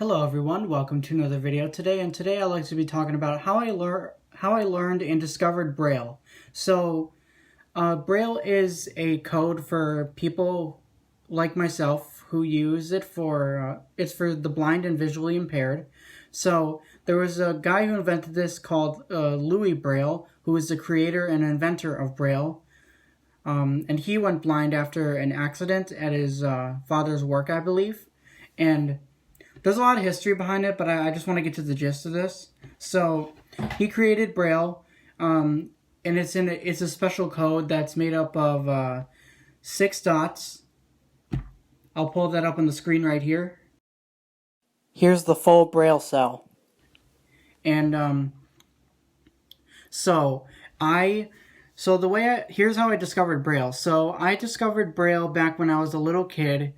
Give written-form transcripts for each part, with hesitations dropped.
Hello everyone, welcome to another video today, and today I'd like to be talking about how I learned and discovered Braille. So, Braille is a code for people like myself who use it it's for the blind and visually impaired. So, there was a guy who invented this called Louis Braille, who is the creator and inventor of Braille. And he went blind after an accident at his father's work, I believe. And there's a lot of history behind it, but I just want to get to the gist of this. So, he created Braille, and it's a special code that's made up of 6 dots. I'll pull that up on the screen right here. Here's the full Braille cell. And here's how I discovered Braille. So I discovered Braille back when I was a little kid.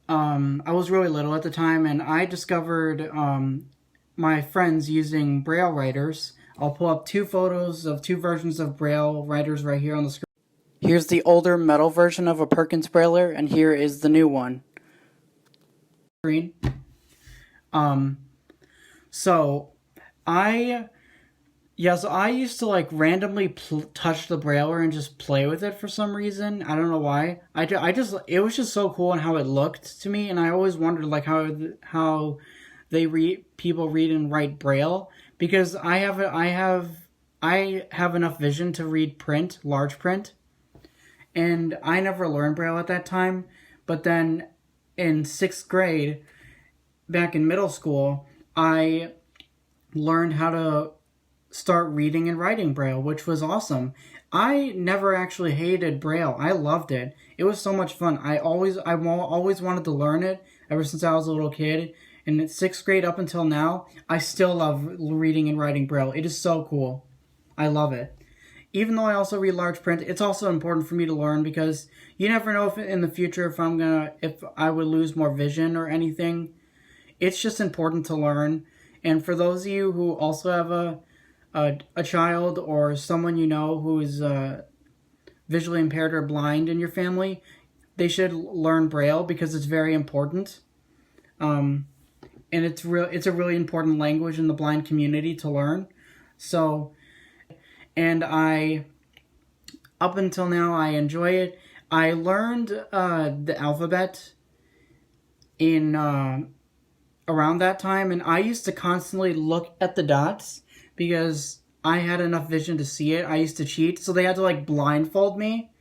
I was really little at the time, and I discovered my friends using Braille writers. I'll pull up 2 photos of 2 versions of Braille writers right here on the screen. Here's the older metal version of a Perkins Brailler, and here is the new one. So I used to like randomly touch the Brailler and just play with it for some reason. I don't know why. It was just so cool and how it looked to me, and I always wondered like how people read and write Braille, because I have enough vision to read print, large print, and I never learned Braille at that time. But then in 6th grade, back in middle school, I learned how to start reading and writing Braille, which was awesome. I never actually hated Braille. I loved it. It was so much fun. I always wanted to learn it ever since I was a little kid. And in 6th grade up until now, I still love reading and writing Braille. It is so cool. I love it. Even though I also read large print, it's also important for me to learn, because you never know if in the future if I would lose more vision or anything. It's just important to learn. And for those of you who also have a child or someone you know who is visually impaired or blind in your family, they should learn Braille, because it's very important. And it's a really important language in the blind community to learn. So, and up until now, I enjoy it. I learned the alphabet in around that time, and I used to constantly look at the dots because I had enough vision to see it. I used to cheat, so they had to like blindfold me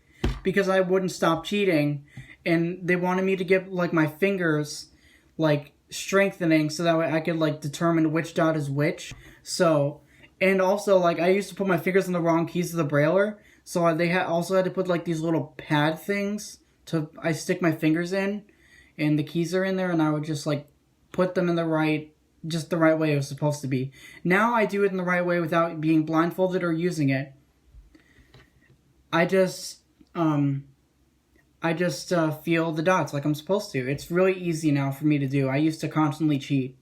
because I wouldn't stop cheating, and they wanted me to get like my fingers like strengthening so that way I could like determine which dot is which. So, and also like I used to put my fingers on the wrong keys of the Brailler, so also had to put like these little pad things I stick my fingers in, and the keys are in there, and I would just like put them in the right way it was supposed to be. Now I do it in the right way without being blindfolded or using it. I just feel the dots like I'm supposed to. It's really easy now for me to do. I used to constantly cheat.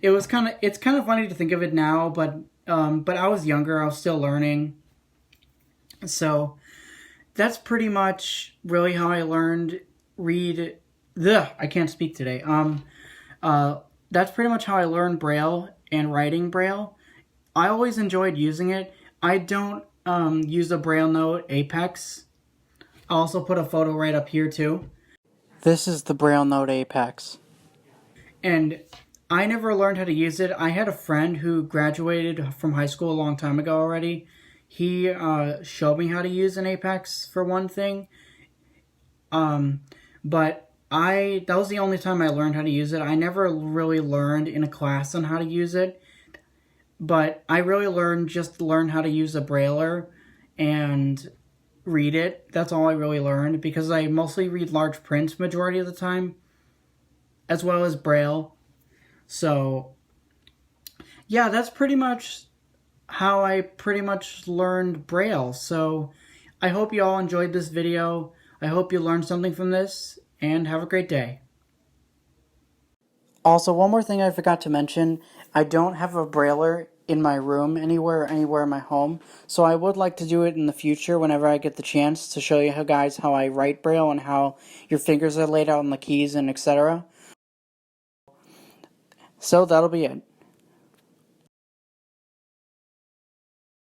It's kind of funny to think of it now, but I was younger. I was still learning. So that's pretty much really how I learned I can't speak today. That's pretty much how I learned Braille and writing Braille. I always enjoyed using it. I don't use a Braille note Apex. I'll also put a photo right up here too. This is the Braille note Apex. And I never learned how to use it. I had a friend who graduated from high school a long time ago already. He showed me how to use an Apex for one thing. But that was the only time I learned how to use it. I never really learned in a class on how to use it. But I really learned how to use a Brailler and read it. That's all I really learned, because I mostly read large print majority of the time, as well as Braille. So, yeah, that's pretty much how I learned Braille. So, I hope you all enjoyed this video. I hope you learned something from this, and have a great day. Also, one more thing I forgot to mention. I don't have a Brailler in my room anywhere in my home, so I would like to do it in the future whenever I get the chance to show you how I write Braille and how your fingers are laid out on the keys and etc. So that'll be it.